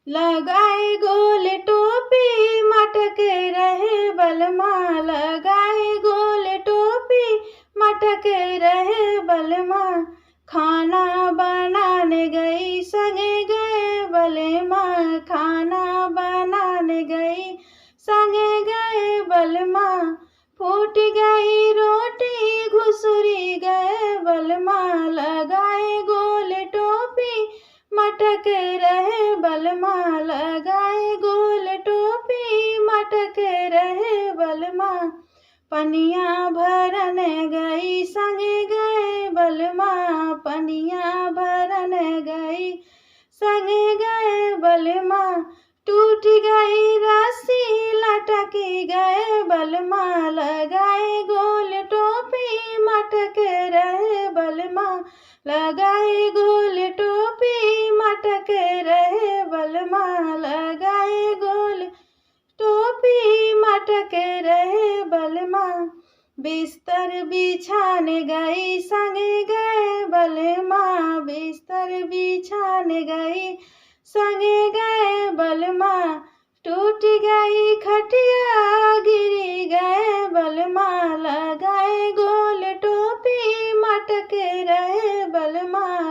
लगाए गोल टोपी मटक रहे बलमा, लगाए गोल टोपी मटक रहे बलमा। खाना बनाने गई संगे गए बलमा, खाना बनाने गई संगे गए बलमा। फूट गई रोटी घुसुरी गए बलमा, लगाए गोल टोपी मटक रहे बलमा, लगाए गोल टोपी मटक रहे बलमा। पनिया भरन गई संगे गए बलमा, पनिया भरन गई संगे गए बलमा। टूट गई रस्सी लटकी गए बलमा, लगाए गोल टोपी मटक रहे बलमा, लगाए गोल टोपी मटक रहे बलमा, लगाए गोल टोपी मटक रहे बलमा। बिस्तर बिछाने गई संगे गए बलमा, बिस्तर बिछाने गई संगे गए बलमा। टूट गई खटिया गिरी गए बलमा, लगाए गोल टोपी मटक रहे बलमा,